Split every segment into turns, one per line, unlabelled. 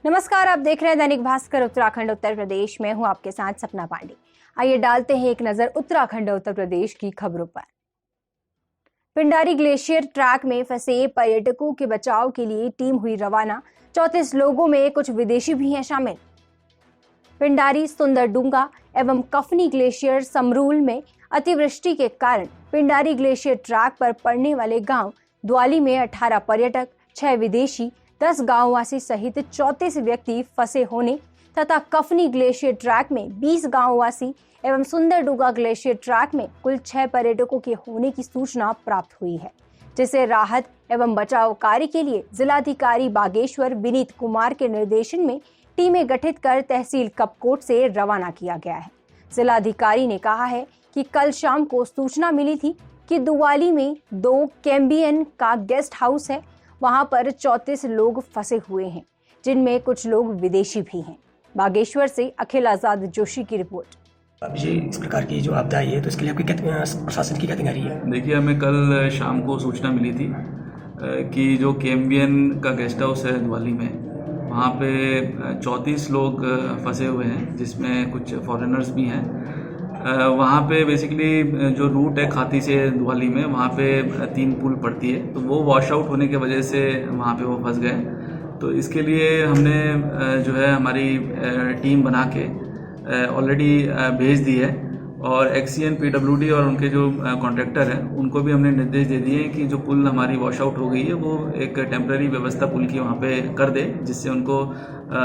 नमस्कार, आप देख रहे हैं दैनिक भास्कर उत्तराखंड उत्तर प्रदेश में। हूं आपके साथ सपना पांडे। आइए डालते हैं एक नजर उत्तराखंड उत्तर प्रदेश की खबरों पर। पिंडारी ग्लेशियर ट्रैक में फंसे पर्यटकों के बचाव के लिए टीम हुई रवाना। 34 लोगों में कुछ विदेशी भी हैं शामिल। पिंडारी, सुंदरडूंगा एवं कफनी ग्लेशियर समरूल में अतिवृष्टि के कारण पिंडारी ग्लेशियर ट्रैक पर पड़ने वाले गांव द्वाली में 18 पर्यटक, 6 विदेशी, 10 गांववासी सहित 34 व्यक्ति फंसे होने तथा कफनी ग्लेशियर ट्रैक में 20 गांववासी एवं सुंदरडूंगा ग्लेशियर ट्रैक में कुल 6 पर्यटकों के होने की सूचना प्राप्त हुई है, जिसे राहत एवं बचाव कार्य के लिए जिलाधिकारी बागेश्वर विनीत कुमार के निर्देशन में टीमें गठित कर तहसील कपकोट से रवाना किया गया है। जिलाधिकारी ने कहा है कि कल शाम को सूचना मिली थी कि दुवाली में 2 कैम्बियन का गेस्ट हाउस है, वहां पर 34 लोग फंसे हुए हैं, जिनमें कुछ लोग विदेशी भी हैं। बागेश्वर से अखिल आजाद जोशी की रिपोर्ट।
अब ये इस प्रकार की जो आपदा आई है तो इसके लिए आपकी प्रशासन की क्या तैयारी है?
देखिए, हमें कल शाम को सूचना मिली थी कि जो कैम्बियन का गेस्ट हाउस है दिवाली में, वहाँ पे 34 लोग फंसे हुए हैं, जिसमें कुछ फॉरेनर्स भी हैं। वहाँ पे बेसिकली जो रूट है खाती से दिवाली में, वहाँ पे 3 पुल पड़ती है, तो वो वॉश आउट होने की वजह से वहाँ पे वो फंस गए। तो इसके लिए हमने जो है हमारी टीम बना के ऑलरेडी भेज दी है, और एक्सीएन पीडब्ल्यूडी और उनके जो कॉन्ट्रैक्टर हैं उनको भी हमने निर्देश दे दिए हैं कि जो पुल हमारी वॉश आउट हो गई है वो एक टेम्पररी व्यवस्था पुल की वहाँ पे कर दे, जिससे उनको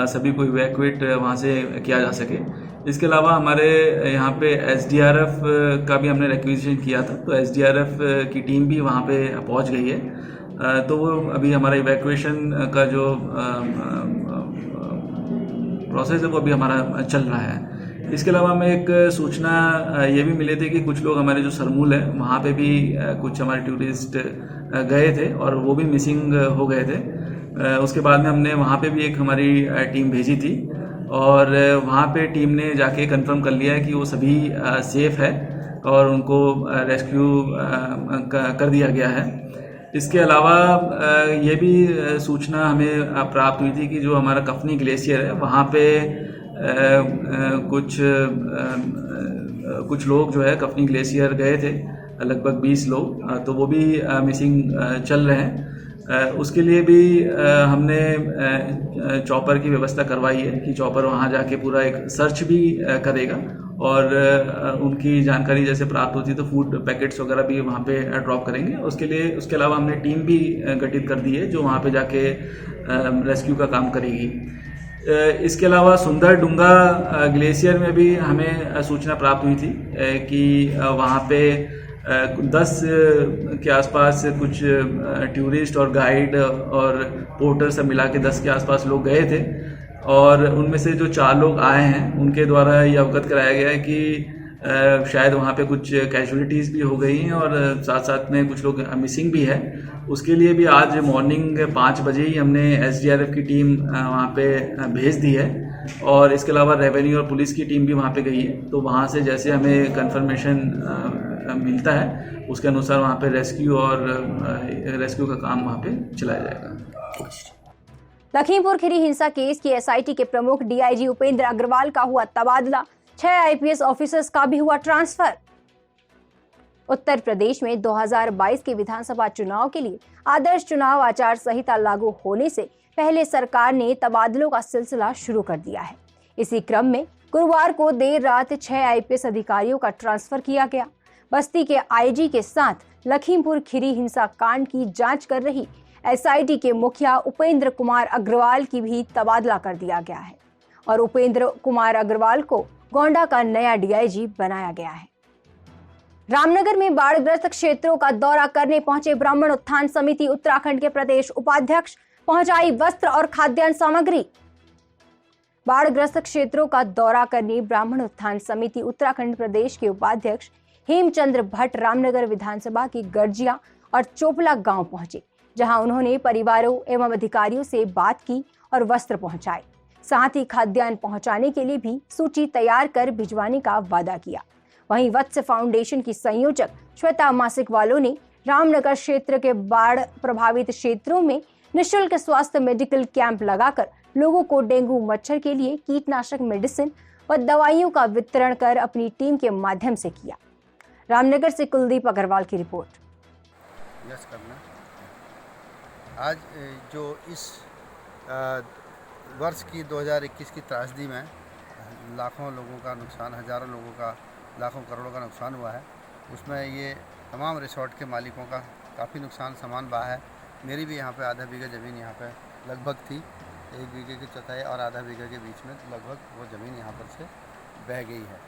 सभी को इवैक्यूएट वहाँ से किया जा सके। इसके अलावा हमारे यहाँ पे एसडीआरएफ का भी हमने रिक्वेजिशन किया था, तो एसडीआरएफ की टीम भी वहाँ पे पहुँच गई है। तो वो अभी हमारा इवैक्यूएशन का जो प्रोसेस है वो अभी हमारा चल रहा है। इसके अलावा हमें एक सूचना ये भी मिले थे कि कुछ लोग हमारे जो सरमूल है वहाँ पे भी कुछ हमारे टूरिस्ट गए थे और वो भी मिसिंग हो गए थे। उसके बाद में हमने वहाँ पे भी एक हमारी टीम भेजी थी, और वहाँ पे टीम ने जाके कंफर्म कर लिया है कि वो सभी सेफ है और उनको रेस्क्यू कर दिया गया है। इसके अलावा ये भी सूचना हमें प्राप्त हुई थी कि जो हमारा कफनी ग्लेशियर है वहाँ पे कुछ लोग जो है कफनी ग्लेशियर गए थे, लगभग 20 लोग, तो वो भी मिसिंग चल रहे हैं। उसके लिए भी हमने चॉपर की व्यवस्था करवाई है कि चॉपर वहाँ जाके पूरा एक सर्च भी करेगा, और उनकी जानकारी जैसे प्राप्त होती है तो फूड पैकेट्स वगैरह भी वहाँ पे ड्रॉप करेंगे। उसके अलावा हमने टीम भी गठित कर दी है जो वहाँ पे जाके रेस्क्यू का काम करेगी। इसके अलावा सुंदरडूंगा ग्लेशियर में भी हमें सूचना प्राप्त हुई थी कि वहाँ पे 10 के आसपास कुछ टूरिस्ट और गाइड और पोर्टर सब मिला के 10 के आसपास लोग गए थे, और उनमें से जो 4 लोग आए हैं उनके द्वारा ये अवगत कराया गया है कि शायद वहाँ पे कुछ कैजुअलिटीज़ भी हो गई हैं और साथ साथ में कुछ लोग मिसिंग भी है। उसके लिए भी आज मॉर्निंग 5 बजे ही हमने एसडीआरएफ की टीम वहाँ पे भेज दी है, और इसके अलावा रेवेन्यू और पुलिस की टीम भी वहाँ पे गई है। तो वहाँ से जैसे हमें कंफर्मेशन मिलता है उसके अनुसार वहाँ पे रेस्क्यू का काम वहाँ पे चलाया जाएगा।
लखीमपुर खीरी हिंसा केस की एसआईटी के प्रमुख डीआईजी उपेंद्र अग्रवाल का हुआ तबादला, 6 आईपीएस ऑफिसर्स का भी हुआ ट्रांसफर। उत्तर प्रदेश में 2022 के विधानसभा चुनाव के लिए आदर्श चुनाव आचार संहिता लागू होने से पहले सरकार ने तबादलों का सिलसिला शुरू कर दिया है। इसी क्रम में गुरुवार को देर रात 6 आईपीएस अधिकारियों का ट्रांसफर किया गया। बस्ती के आईजी के साथ लखीमपुर खीरी हिंसा कांड की जांच कर रही एसआईटी के मुखिया उपेंद्र कुमार अग्रवाल की भी तबादला कर दिया गया है, और उपेंद्र कुमार अग्रवाल को गोंडा का नया डीआईजी बनाया गया है। रामनगर में बाढ़ग्रस्त क्षेत्रों का दौरा करने पहुंचे ब्राह्मण उत्थान समिति उत्तराखंड के प्रदेश उपाध्यक्ष, पहुंचाई वस्त्र और खाद्यान्न सामग्री। बाढ़ग्रस्त क्षेत्रों का दौरा करने ब्राह्मण उत्थान समिति उत्तराखंड प्रदेश के उपाध्यक्ष हेमचंद्र भट्ट रामनगर विधानसभा की गर्जिया और चोपला गांव पहुंचे, जहां उन्होंने परिवारों एवं अधिकारियों से बात की और वस्त्र पहुंचाए। साथ ही खाद्यान्न पहुंचाने के लिए भी सूची तैयार कर भिजवाने का वादा किया। वहीं वत्स फाउंडेशन की संयोजक श्वेता मासिकवालों ने रामनगर क्षेत्र के बाढ़ प्रभावित क्षेत्रों में निःशुल्क स्वास्थ्य मेडिकल कैंप लगाकर लोगों को डेंगू मच्छर के लिए कीटनाशक मेडिसिन व दवाइयों का वितरण कर अपनी टीम के माध्यम से किया। रामनगर से कुलदीप अग्रवाल की रिपोर्ट।
यस करना आज जो इस वर्ष की 2021 की त्रासदी में लाखों लोगों का नुकसान, हज़ारों लोगों का, लाखों करोड़ों का नुकसान हुआ है, उसमें ये तमाम रिसोर्ट के मालिकों का काफ़ी नुकसान सामान बहा है। मेरी भी यहाँ पे आधा बीघा ज़मीन यहाँ पे लगभग थी, 1 बीघे की चौथाई और आधा बीघे के बीच में लगभग वो ज़मीन यहाँ पर से बह गई है।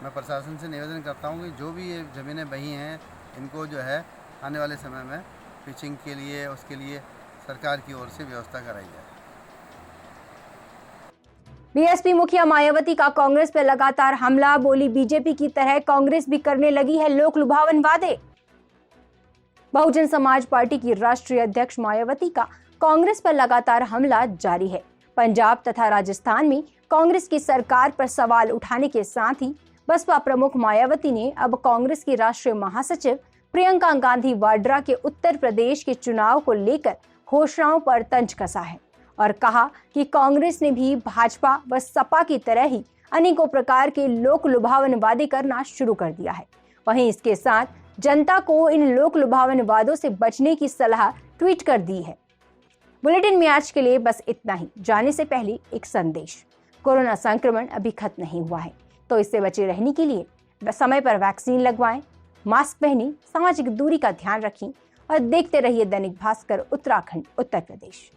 मैं प्रशासन से निवेदन करता हूँ कि जो भी ये ज़मीनें बही हैं, इनको जो है आने वाले समय में पिचिंग के लिए, उसके लिए सरकार की ओर से व्यवस्था कराई जाए।
बीएसपी मुखिया मायावती का कांग्रेस पर लगातार हमला, बोली बीजेपी की तरह कांग्रेस भी करने लगी है लोक लुभावन वादे। बहुजन समाज पार्टी की राष्ट्रीय अध्यक्ष मायावती का कांग्रेस पर लगातार हमला जारी है। पंजाब तथा राजस्थान में कांग्रेस की सरकार पर सवाल उठाने के साथ ही बसपा प्रमुख मायावती ने अब कांग्रेस की राष्ट्रीय महासचिव प्रियंका गांधी वाड्रा के उत्तर प्रदेश के चुनाव को लेकर घोषणाओं पर तंज कसा है और कहा कि कांग्रेस ने भी भाजपा व सपा की तरह ही अनेकों प्रकार के लोक लुभावन वादे करना शुरू कर दिया है। वहीं इसके साथ जनता को इन लोक लुभावन वादों से बचने की सलाह ट्वीट कर दी है। बुलेटिन में आज के लिए बस इतना ही। जाने से पहले एक संदेश, कोरोना संक्रमण अभी खत्म नहीं हुआ है, तो इससे बचे रहने के लिए समय पर वैक्सीन लगवाएं, मास्क पहनें, सामाजिक दूरी का ध्यान रखें और देखते रहिए दैनिक भास्कर उत्तराखंड उत्तर प्रदेश।